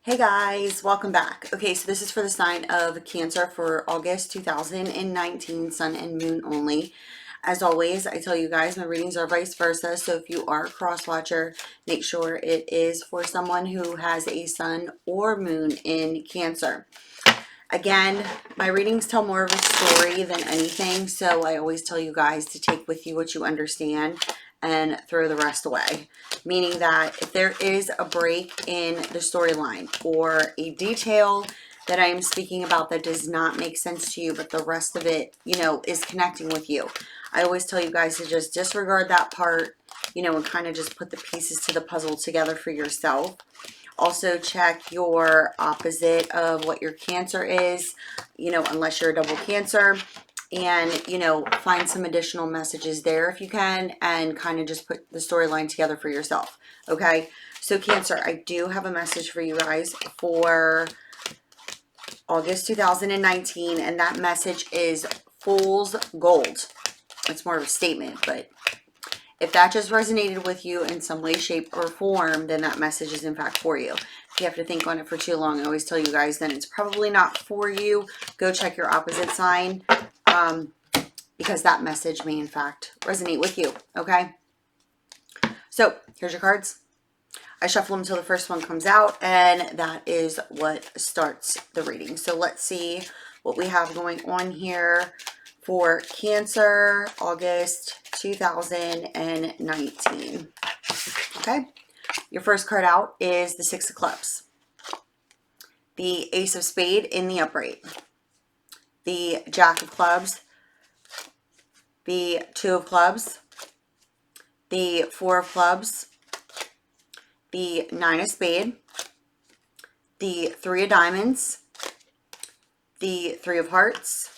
Hey guys, welcome back. Okay, so this is for the sign of Cancer for August 2019, sun and moon only. As always, I tell you guys my readings are vice versa, so if you are a cross watcher, make sure it is for someone who has a sun or moon in Cancer. Again, my readings tell more of a story than anything, so I always tell you guys to take with you what you understand and throw the rest away. Meaning that if there is a break in the storyline or a detail that I am speaking about that does not make sense to you, but the rest of it, is connecting with you, I always tell you guys to just disregard that part, and kind of just put the pieces to the puzzle together for yourself. Also check your opposite of what your Cancer is, unless you're a double Cancer, and, find some additional messages there if you can, and kind of just put the storyline together for yourself. Okay. So Cancer, I do have a message for you guys for August 2019. And that message is fool's gold. It's more of a statement, but if that just resonated with you in some way, shape, or form, then that message is in fact for you. If you have to think on it for too long, I always tell you guys, then it's probably not for you. Go check your opposite sign, because that message may in fact resonate with you, okay? So here's your cards. I shuffle them until the first one comes out, and that is what starts the reading. So let's see what we have going on here for Cancer, August 2019. Okay, your first card out is the Six of Clubs, the Ace of Spades in the upright, the Jack of Clubs, the Two of Clubs, the Four of Clubs, the Nine of Spades, the Three of Diamonds, the Three of Hearts,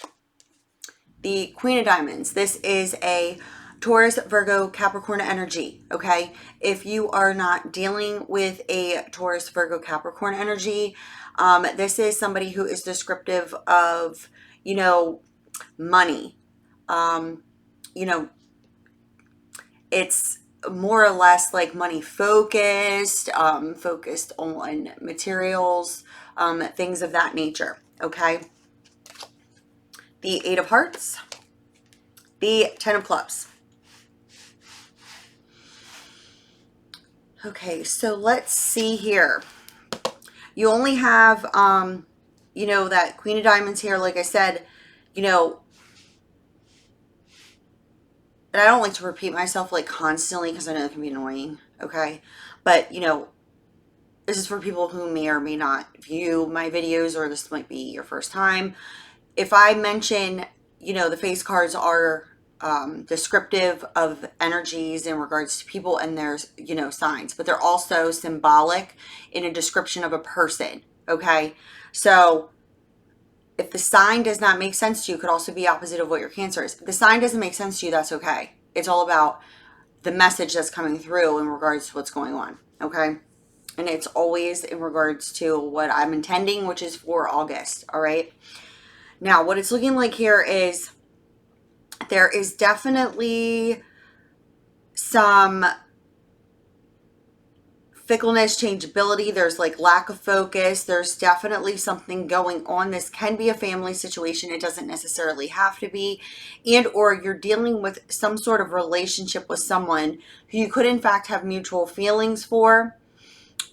the Queen of Diamonds. This is a Taurus, Virgo, Capricorn energy, okay? If you are not dealing with a Taurus, Virgo, Capricorn energy, this is somebody who is descriptive of, money. It's more or less like money focused, focused on materials, things of that nature, okay? The Eight of Hearts, the Ten of Clubs. Okay, so let's see here. You only have, that Queen of Diamonds here, like I said, and I don't like to repeat myself like constantly because I know it can be annoying, okay? But, this is for people who may or may not view my videos, or this might be your first time. If I mention, the face cards are descriptive of energies in regards to people and their, signs, but they're also symbolic in a description of a person, okay? So if the sign does not make sense to you, it could also be opposite of what your Cancer is. If the sign doesn't make sense to you, that's okay. It's all about the message that's coming through in regards to what's going on, okay? And it's always in regards to what I'm intending, which is for August, all right? Now, what it's looking like here is there is definitely some fickleness, changeability. There's like lack of focus. There's definitely something going on. This can be a family situation. It doesn't necessarily have to be. And or you're dealing with some sort of relationship with someone who you could in fact have mutual feelings for.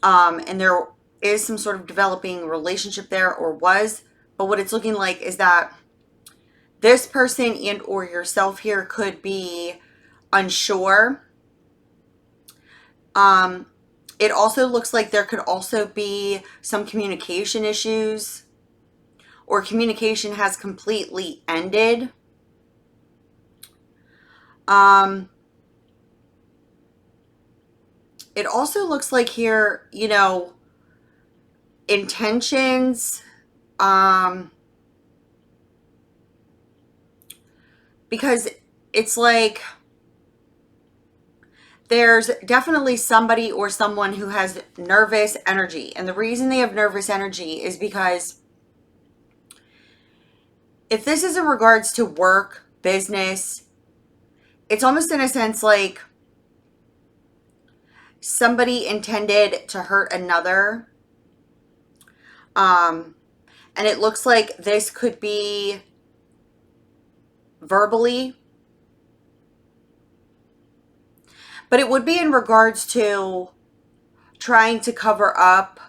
And there is some sort of developing relationship there, or was. But what it's looking like is that this person and or yourself here could be unsure. It also looks like there could also be some communication issues, or communication has completely ended. It also looks like here, intentions, because it's like there's definitely somebody or someone who has nervous energy. And the reason they have nervous energy is because if this is in regards to work, business, it's almost in a sense like somebody intended to hurt another, And it looks like this could be verbally, but it would be in regards to trying to cover up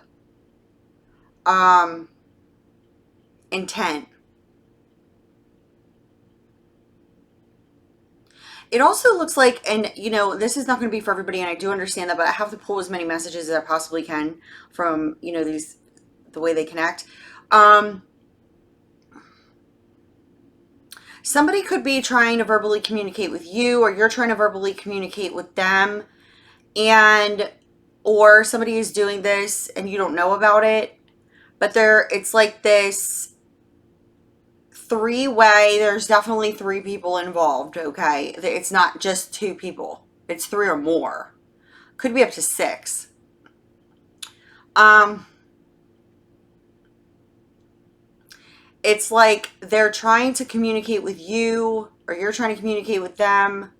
intent. It also looks like, and you know, this is not going to be for everybody, and I do understand that, but I have to pull as many messages as I possibly can from, you know, these, the way they connect. Somebody could be trying to verbally communicate with you, or you're trying to verbally communicate with them, and or somebody is doing this and you don't know about it, but it's like this three-way. There's definitely three people involved, okay? It's not just two people. It's three or more. Could be up to six. It's like they're trying to communicate with you, or you're trying to communicate with them.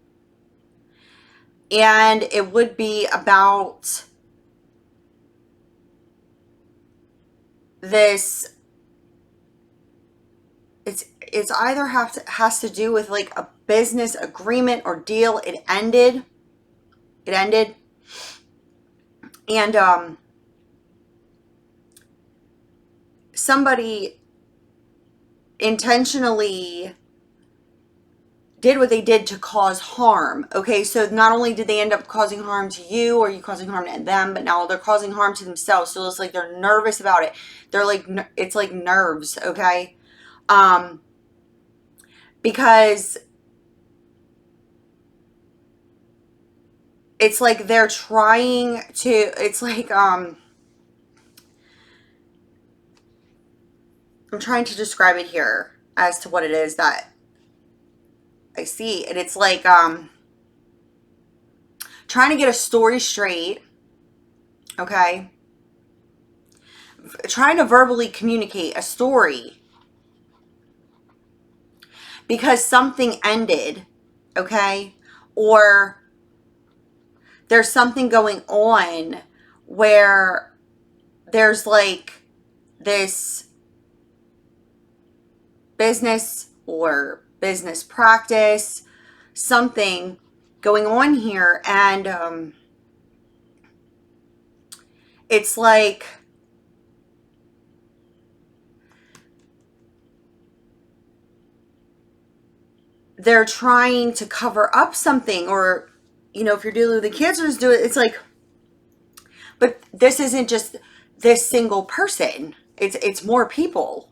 And it would be about this. It's either has to do with like a business agreement or deal. It ended. And somebody intentionally did what they did to cause harm. Okay, so not only did they end up causing harm to you, or you causing harm to them, but now they're causing harm to themselves. So it's like they're nervous about it. They're like, it's like nerves, okay? Because it's like they're trying to, it's like, I'm trying to describe it here as to what it is that I see. And it's like, trying to get a story straight, okay? Trying to verbally communicate a story because something ended, okay? Or there's something going on where there's like this business or business practice, something going on here, and it's like they're trying to cover up something, or, you know, if you're dealing with the cancers, it's like, but this isn't just this single person. It's more people.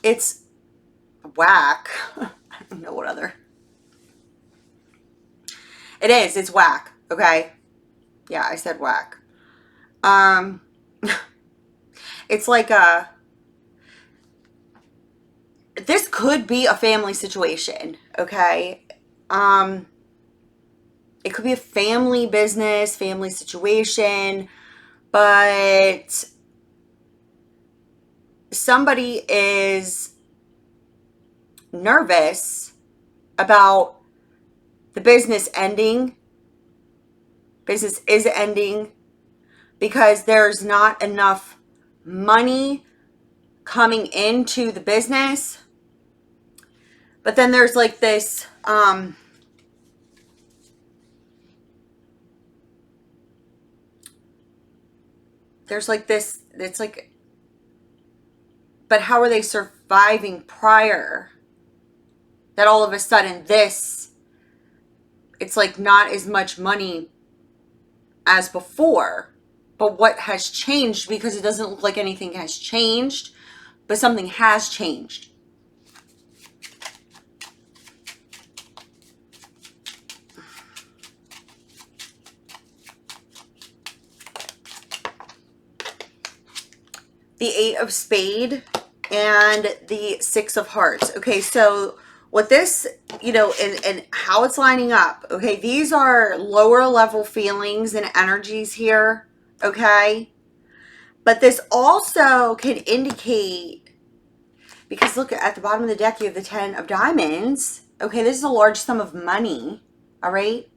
It's whack. I don't know what other. It is. It's whack. Okay. Yeah, I said whack. It's like this could be a family situation. Okay. It could be a family business, family situation, but somebody is nervous about the business ending. Business is ending because there's not enough money coming into the business. But then there's like this, there's like this, it's like, but how are they surviving prior? That all of a sudden this, it's like not as much money as before. But what has changed? Because it doesn't look like anything has changed, but something has changed. The Eight of Spades and the Six of Hearts. Okay, so what this, you know, and how it's lining up, okay, these are lower level feelings and energies here, okay? But this also can indicate, because look, at the bottom of the deck, you have the Ten of Diamonds. Okay, this is a large sum of money, all right?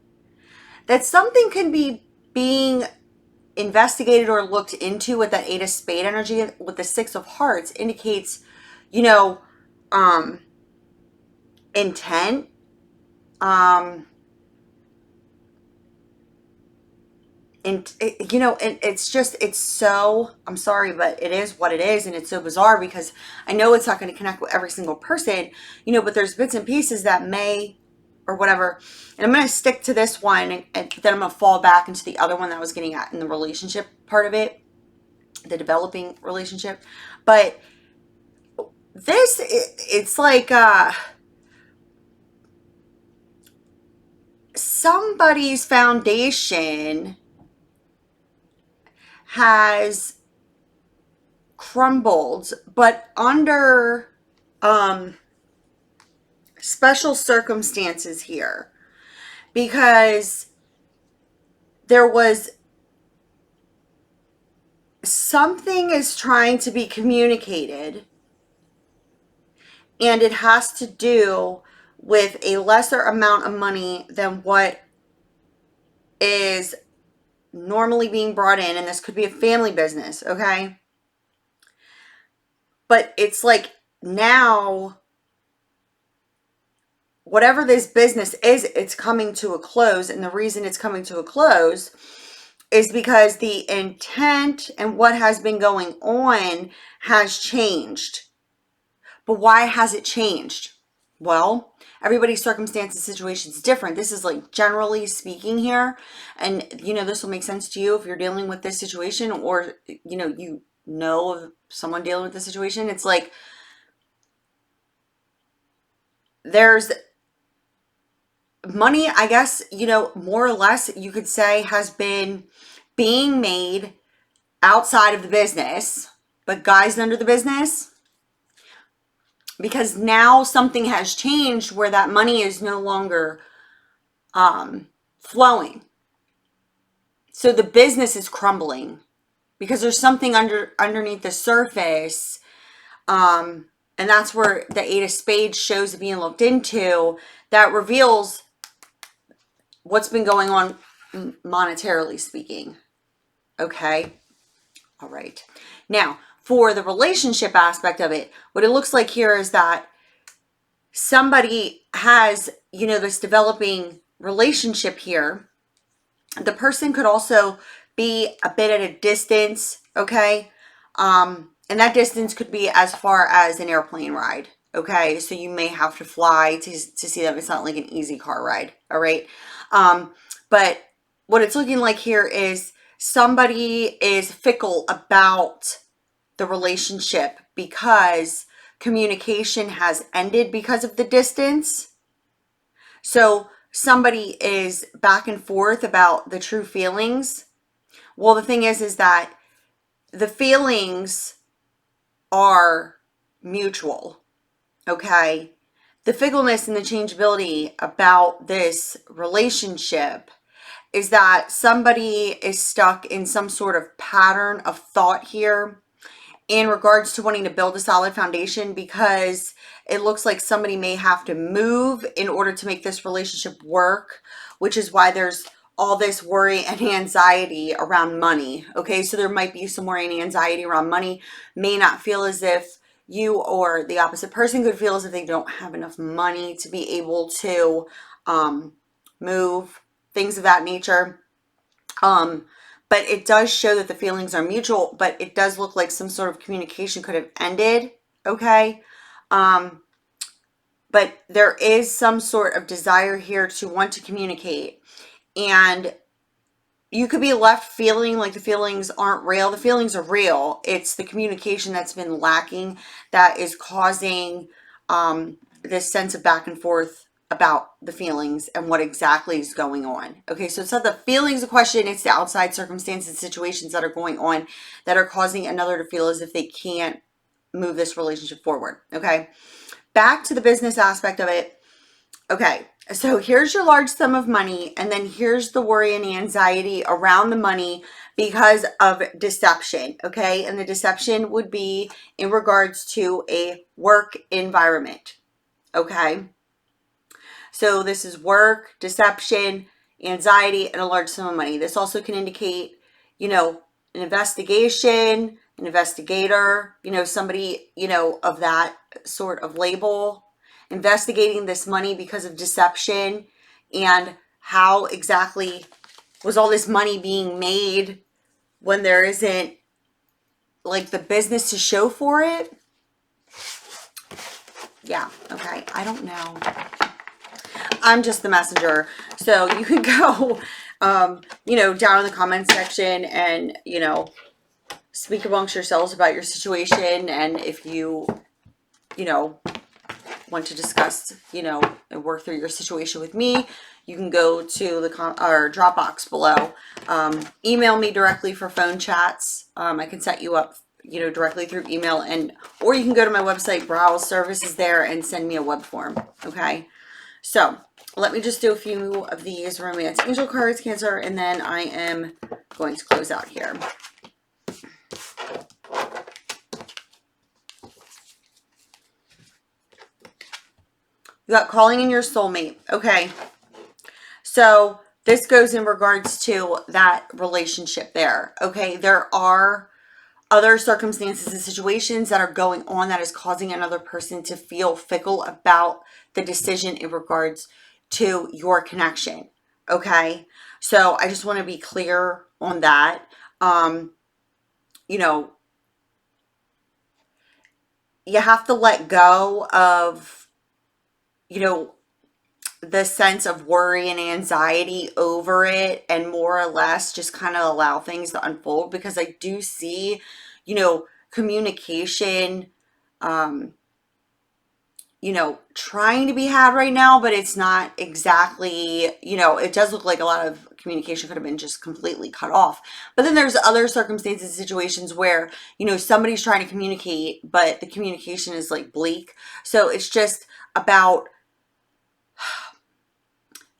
That something can be being investigated or looked into with that 8 of spade energy with the 6 of hearts indicates, you know, intent, and you know, and it's just, it's so, I'm sorry, but it is what it is, and it's so bizarre because I know it's not going to connect with every single person, you know, but there's bits and pieces that may, or whatever, and I'm going to stick to this one, and then I'm going to fall back into the other one that I was getting at in the relationship part of it, the developing relationship. But this, it's like somebody's foundation has crumbled, but under special circumstances here, because there was something is trying to be communicated, and it has to do with a lesser amount of money than what is normally being brought in, and this could be a family business, okay? But it's like now, whatever this business is, it's coming to a close, and the reason it's coming to a close is because the intent and what has been going on has changed. But why has it changed? Well, everybody's circumstance and situation is different. This is like generally speaking here. And, you know, this will make sense to you if you're dealing with this situation, or, you know of someone dealing with this situation. It's like there's money, I guess, more or less you could say, has been being made outside of the business, but guised under the business. Because now something has changed where that money is no longer flowing. So the business is crumbling because there's something underneath the surface. And that's where the 8 of spades shows being looked into, that reveals what's been going on monetarily speaking. Okay. All right. Now, for the relationship aspect of it, what it looks like here is that somebody has, this developing relationship here. The person could also be a bit at a distance, okay? And that distance could be as far as an airplane ride, okay? So you may have to fly to see them. It's not like an easy car ride, all right? But what it's looking like here is somebody is fickle about the relationship because communication has ended because of the distance. So somebody is back and forth about the true feelings. Well, the thing is that the feelings are mutual, okay? The fickleness and the changeability about this relationship is that somebody is stuck in some sort of pattern of thought here in regards to wanting to build a solid foundation, because it looks like somebody may have to move in order to make this relationship work, which is why there's all this worry and anxiety around money. Okay, so there might be some worry and anxiety around money. May not feel as if you or the opposite person could feel as if they don't have enough money to be able to move, things of that nature. But it does show that the feelings are mutual, but it does look like some sort of communication could have ended, okay? But there is some sort of desire here to want to communicate, and you could be left feeling like the feelings aren't real. The feelings are real. It's the communication that's been lacking that is causing this sense of back and forth about the feelings and what exactly is going on. Okay, so it's not the feelings of question, it's the outside circumstances and situations that are going on that are causing another to feel as if they can't move this relationship forward. Okay, back to the business aspect of it. Okay, so here's your large sum of money, and then here's the worry and the anxiety around the money because of deception, okay? And the deception would be in regards to a work environment, okay? So this is work, deception, anxiety, and a large sum of money. This also can indicate, you know, an investigation, an investigator, you know, somebody, you know, of that sort of label, investigating this money because of deception, and how exactly was all this money being made when there isn't like the business to show for it. Yeah, okay, I don't know. I'm just the messenger. So you can go, you know, down in the comments section and, you know, speak amongst yourselves about your situation. And if you, you know, want to discuss, you know, and work through your situation with me, you can go to the Dropbox below. Email me directly for phone chats. I can set you up, you know, directly through email, and or you can go to my website, browse services there, and send me a web form. Okay, so let me just do a few of these romance angel cards, Cancer, and then I am going to close out here. You got calling in your soulmate. Okay, so this goes in regards to that relationship there. Okay, there are other circumstances and situations that are going on that is causing another person to feel fickle about the decision in regards to your connection. Okay, so I just want to be clear on that. You know, you have to let go of, you know, the sense of worry and anxiety over it, and more or less just kind of allow things to unfold, because I do see, you know, communication, you know, trying to be had right now, but it's not exactly, you know, it does look like a lot of communication could have been just completely cut off. But then there's other circumstances, situations where, you know, somebody's trying to communicate, but the communication is like bleak. So it's just about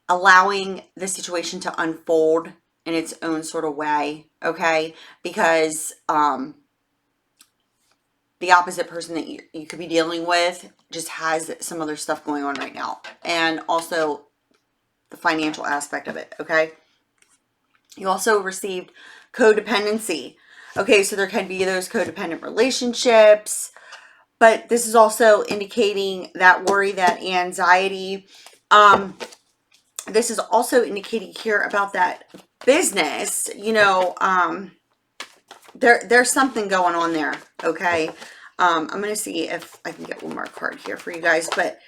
allowing the situation to unfold in its own sort of way, okay? Because the opposite person that you could be dealing with just has some other stuff going on right now. And also the financial aspect of it, okay? You also received codependency. Okay, so there can be those codependent relationships, but this is also indicating that worry, that anxiety. This is also indicating here about that business, you know, there's something going on there, okay? I'm going to see if I can get one more card here for you guys, but,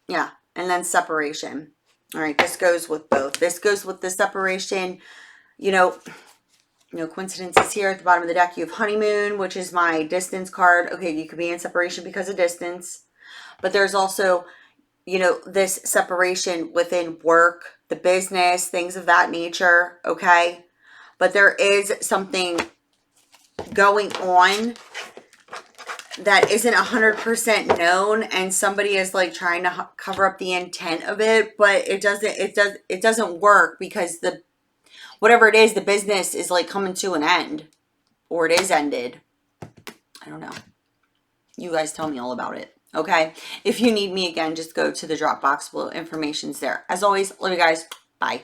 yeah, and then separation. All right, this goes with both. This goes with the separation, you know, no coincidences here. At the bottom of the deck, you have honeymoon, which is my distance card. Okay, you could be in separation because of distance, but there's also, you know, this separation within work, the business, things of that nature, okay? But there is something going on that isn't 100% known, and somebody is like trying to cover up the intent of it, but it doesn't work, because the whatever it is, the business is like coming to an end, or it is ended. I don't know. You guys tell me all about it. Okay. If you need me again, just go to the Dropbox below. Information's there. As always, love you guys. Bye.